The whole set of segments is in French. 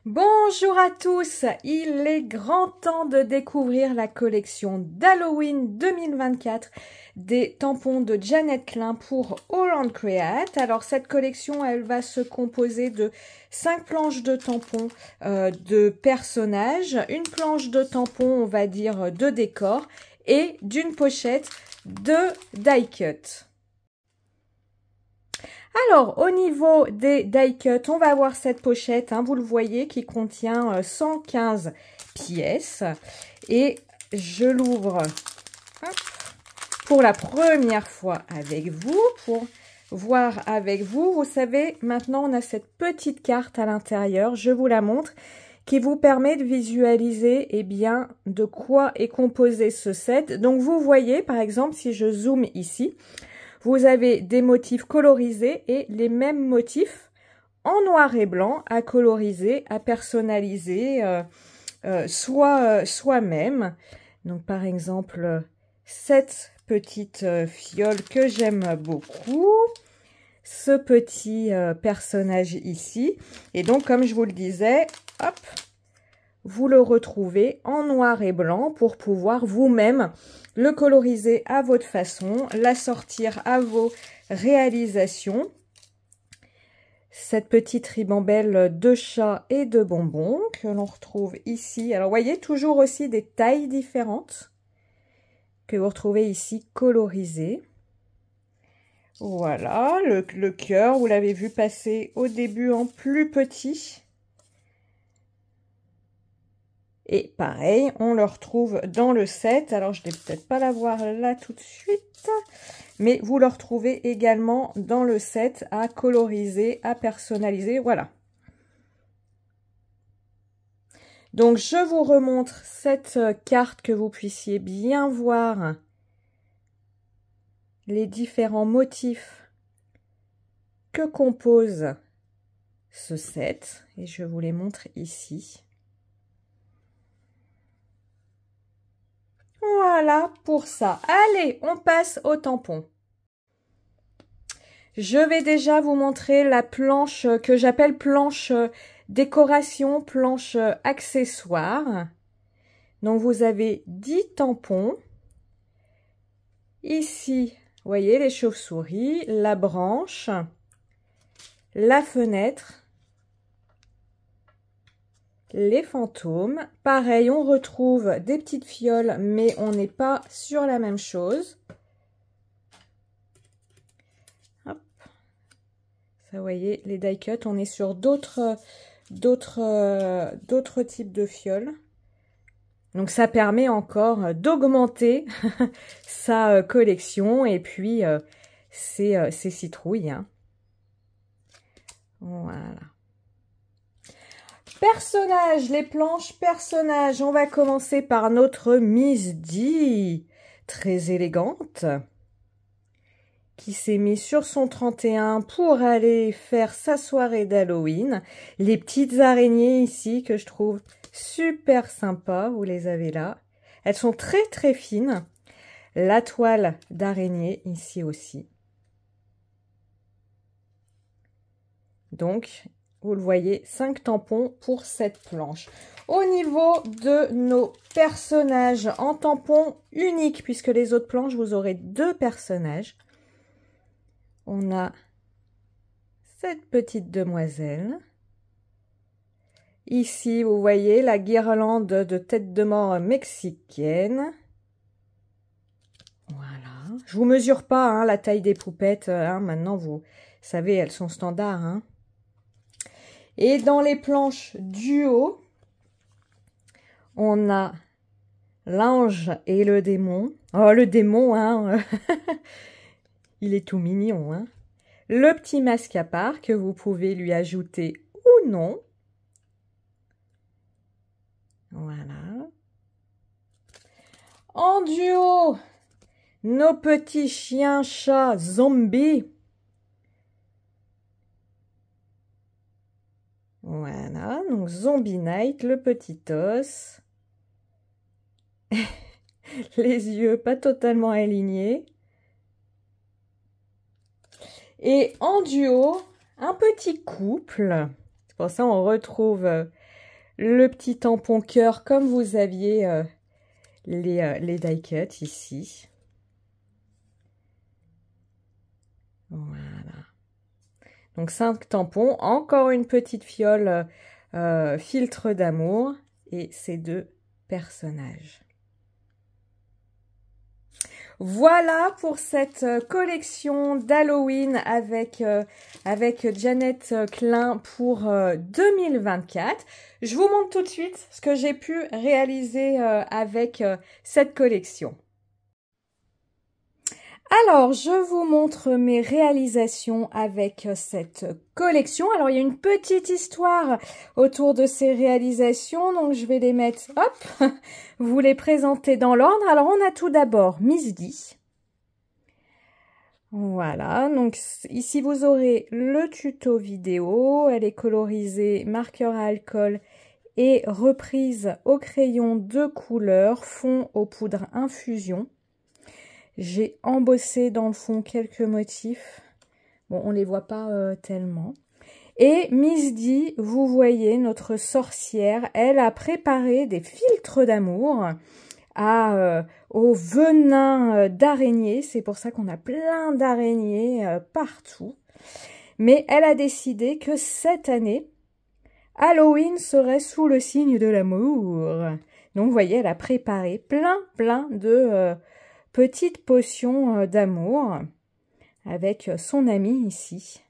Bonjour à tous, il est grand temps de découvrir la collection d'Halloween 2024 des tampons de Janet Klein pour Holland Create. Alors cette collection, elle va se composer de 5 planches de tampons de personnages, une planche de tampons, on va dire, de décor et d'une pochette de die cut. Alors, au niveau des die cut, on va avoir cette pochette, vous le voyez, qui contient 115 pièces. Et je l'ouvre pour la première fois avec vous, pour voir avec vous. Vous savez, maintenant, on a cette petite carte à l'intérieur, je vous la montre, qui vous permet de visualiser, de quoi est composé ce set. Donc, vous voyez, par exemple, si je zoome ici, vous avez des motifs colorisés et les mêmes motifs en noir et blanc à coloriser, à personnaliser soi-même. Donc par exemple, cette petite fiole que j'aime beaucoup, ce petit personnage ici. Et donc comme je vous le disais, hop, vous le retrouvez en noir et blanc pour pouvoir vous-même le coloriser à votre façon, l'assortir à vos réalisations. Cette petite ribambelle de chat et de bonbons que l'on retrouve ici. Alors, vous voyez, toujours aussi des tailles différentes que vous retrouvez ici colorisées. Voilà, le cœur, vous l'avez vu passer au début en plus petit. Et pareil, on le retrouve dans le set. Alors, je ne vais peut-être pas l'avoir là tout de suite. Mais vous le retrouvez également dans le set à coloriser, à personnaliser. Voilà. Donc, je vous remontre cette carte que vous puissiez bien voir les différents motifs que compose ce set. Et je vous les montre ici. Voilà pour ça. Allez, on passe au tampon. Je vais déjà vous montrer la planche que j'appelle planche décoration, planche accessoire. Donc, vous avez 10 tampons. Ici, vous voyez les chauves-souris, la branche, la fenêtre, les fantômes. Pareil, on retrouve des petites fioles, mais on n'est pas sur la même chose. Hop. Ça, vous voyez, les die cut, on est sur d'autres types de fioles. Donc, ça permet encore d'augmenter sa collection et puis ses citrouilles. Voilà. Personnages, les planches personnages. On va commencer par notre Miss D, très élégante, qui s'est mise sur son 31 pour aller faire sa soirée d'Halloween. Les petites araignées ici que je trouve super sympas, vous les avez là. Elles sont très très fines. La toile d'araignée ici aussi. Donc, vous le voyez, 5 tampons pour cette planche. Au niveau de nos personnages en tampon unique, puisque les autres planches, vous aurez 2 personnages. On a cette petite demoiselle. Ici, vous voyez la guirlande de tête de mort mexicaine. Voilà. Je vous mesure pas la taille des poupettes. Maintenant, vous savez, elles sont standards. Et dans les planches duo, on a l'ange et le démon. Oh, le démon, il est tout mignon, Le petit masque à part que vous pouvez lui ajouter ou non. Voilà. En duo, nos petits chiens-chats zombies. Voilà, donc Zombie Night, le petit os. Les yeux pas totalement alignés. Et en duo, un petit couple. C'est pour ça on retrouve le petit tampon cœur comme vous aviez les die cuts ici. Voilà. Donc 5 tampons, encore une petite fiole filtre d'amour et ces 2 personnages. Voilà pour cette collection d'Halloween avec Jeannette Klein pour 2024. Je vous montre tout de suite ce que j'ai pu réaliser avec cette collection. Alors, je vous montre mes réalisations avec cette collection. Alors, il y a une petite histoire autour de ces réalisations, donc je vais les mettre, hop, vous les présenter dans l'ordre. Alors, on a tout d'abord Miss D. Voilà, donc ici vous aurez le tuto vidéo, elle est colorisée marqueur à alcool et reprise au crayon de couleur, fond aux poudres infusion. J'ai embossé dans le fond quelques motifs. Bon, on les voit pas tellement. Et Miss D, vous voyez, notre sorcière, elle a préparé des filtres d'amour au venin d'araignée. C'est pour ça qu'on a plein d'araignées partout. Mais elle a décidé que cette année, Halloween serait sous le signe de l'amour. Donc, vous voyez, elle a préparé plein de petite potion d'amour avec son ami ici,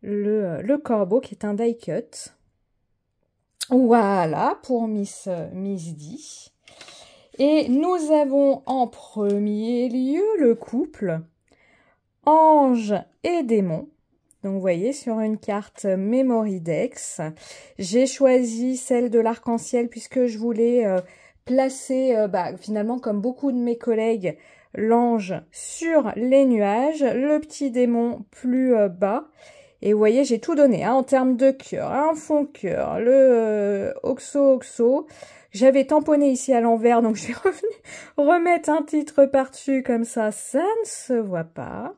le corbeau qui est un die cut. Voilà pour Miss D. Et nous avons en premier lieu le couple ange et démon. Donc vous voyez sur une carte Memory Dex, j'ai choisi celle de l'arc-en-ciel puisque je voulais placer, finalement, comme beaucoup de mes collègues, l'ange sur les nuages, le petit démon plus bas. Et vous voyez, j'ai tout donné hein, en termes de cœur, un fond cœur, le oxo. J'avais tamponné ici à l'envers, donc je suis revenue remettre un titre par-dessus, comme ça ne se voit pas.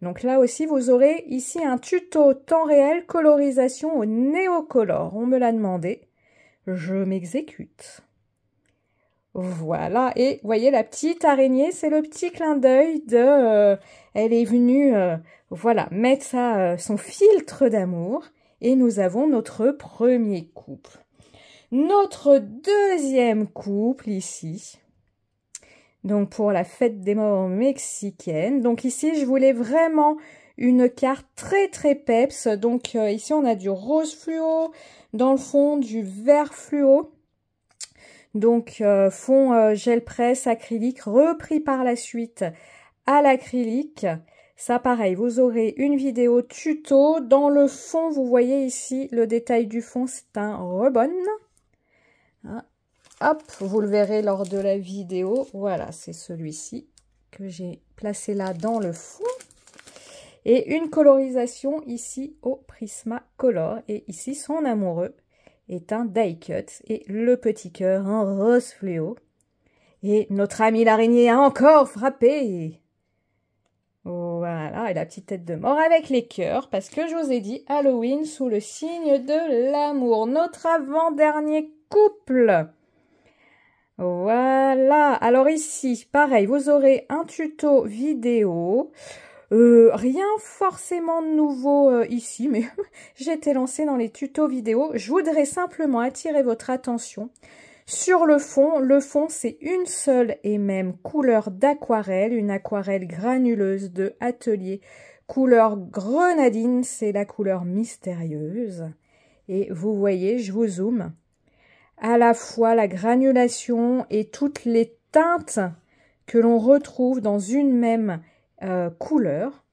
Donc là aussi, vous aurez ici un tuto temps réel, colorisation au néocolor. On me l'a demandé, je m'exécute. Voilà, et vous voyez la petite araignée, c'est le petit clin d'œil de... elle est venue, voilà, mettre son filtre d'amour. Et nous avons notre premier couple. Notre deuxième couple ici. Donc pour la fête des morts mexicaine. Donc ici, je voulais vraiment une carte très peps. Donc ici, on a du rose fluo, dans le fond, du vert fluo. Donc, fond gel presse acrylique repris par la suite à l'acrylique. Ça, pareil, vous aurez une vidéo tuto. Dans le fond, vous voyez ici le détail du fond, c'est un rebond. Hein. Hop, vous le verrez lors de la vidéo. Voilà, c'est celui-ci que j'ai placé là dans le fond. Et une colorisation ici au Prismacolor. Et ici, son amoureux est un die cut et le petit cœur en rose fluo. Et notre ami l'araignée a encore frappé. Voilà, et la petite tête de mort avec les cœurs, parce que je vous ai dit Halloween sous le signe de l'amour. Notre avant-dernier couple. Voilà, alors ici, pareil, vous aurez un tuto vidéo. Rien forcément de nouveau ici, mais j'étais lancée dans les tutos vidéo. Je voudrais simplement attirer votre attention sur le fond. Le fond, c'est une seule et même couleur d'aquarelle, une aquarelle granuleuse de Atelier. Couleur grenadine, c'est la couleur mystérieuse. Et vous voyez, je vous zoome, à la fois la granulation et toutes les teintes que l'on retrouve dans une même couleur.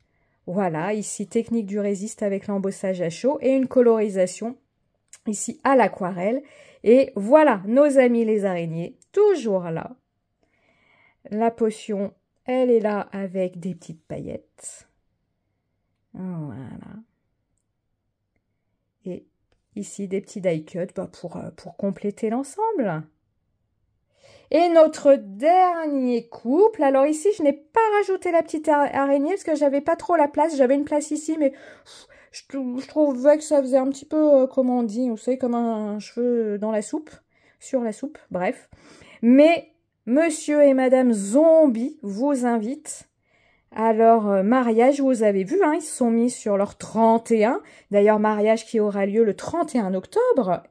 Voilà, ici technique du résiste avec l'embossage à chaud et une colorisation ici à l'aquarelle. Et voilà, nos amis les araignées, toujours là. La potion, elle est là avec des petites paillettes. Voilà. Et ici des petits die cuts pour compléter l'ensemble. Et notre dernier couple, alors ici, je n'ai pas rajouté la petite araignée parce que j'avais pas trop la place. J'avais une place ici, mais Je trouvais que ça faisait un petit peu, comment on dit, vous savez, comme un cheveu dans la soupe, sur la soupe, bref. Mais Monsieur et Madame Zombie vous invitent à leur mariage. Vous avez vu, hein, ils se sont mis sur leur 31. D'ailleurs, mariage qui aura lieu le 31 octobre.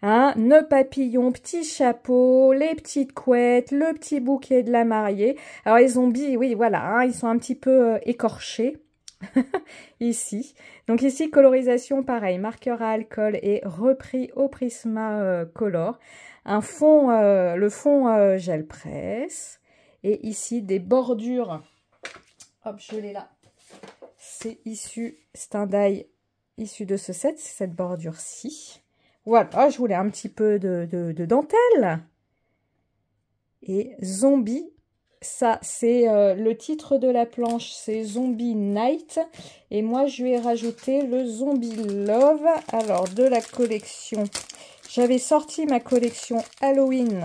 Hein, nœud papillon, petit chapeau, les petites couettes, le petit bouquet de la mariée. Alors les zombies, oui, voilà, hein, ils sont un petit peu écorchés ici. Donc ici, colorisation, pareil, marqueur à alcool et repris au Prisma Color. Un fond, le fond gel presse. Et ici, des bordures. Hop, je l'ai là. C'est issu, c'est un die issu de ce set, c'est cette bordure-ci. Voilà, je voulais un petit peu de dentelle. Et Zombie, ça c'est le titre de la planche, c'est Zombie Night. Et moi je lui ai rajouté le Zombie Love. Alors de la collection, j'avais sorti ma collection Halloween.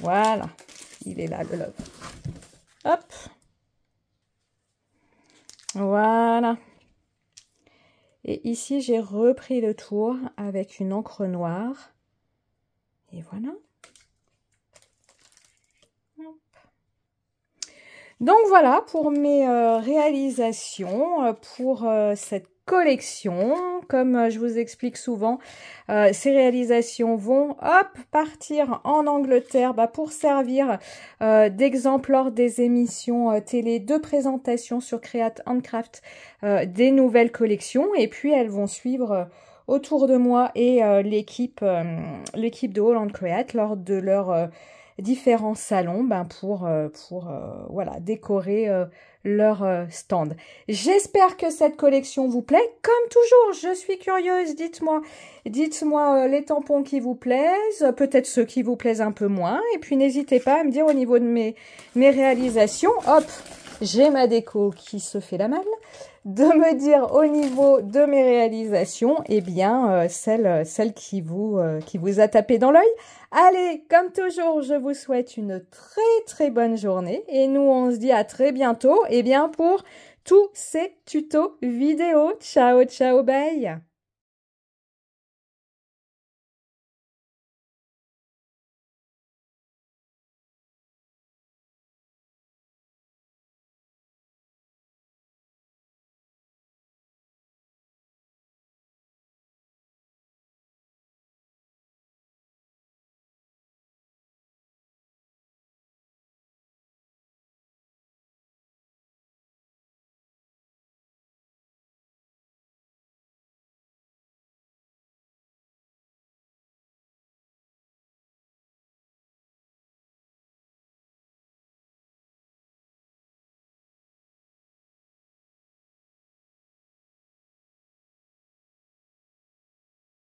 Voilà, il est là le Love. Hop. Voilà. Et ici, j'ai repris le tour avec une encre noire. Et voilà. Hop. Donc voilà pour mes réalisations pour cette collection. Comme je vous explique souvent, ces réalisations vont partir en Angleterre pour servir d'exemple lors des émissions télé de présentation sur Create and Craft des nouvelles collections. Et puis elles vont suivre autour de moi et l'équipe de All and Create lors de leurs différents salons pour voilà, décorer leur stand. J'espère que cette collection vous plaît. Comme toujours, je suis curieuse. Dites-moi les tampons qui vous plaisent, peut-être ceux qui vous plaisent un peu moins. Et puis n'hésitez pas à me dire au niveau de mes réalisations. Hop, j'ai ma déco qui se fait la malle. De me dire au niveau de mes réalisations, eh bien, celle qui vous a tapé dans l'œil. Allez, comme toujours, je vous souhaite une très très bonne journée et nous on se dit à très bientôt, eh bien, pour tous ces tutos vidéo. Ciao, ciao, bye!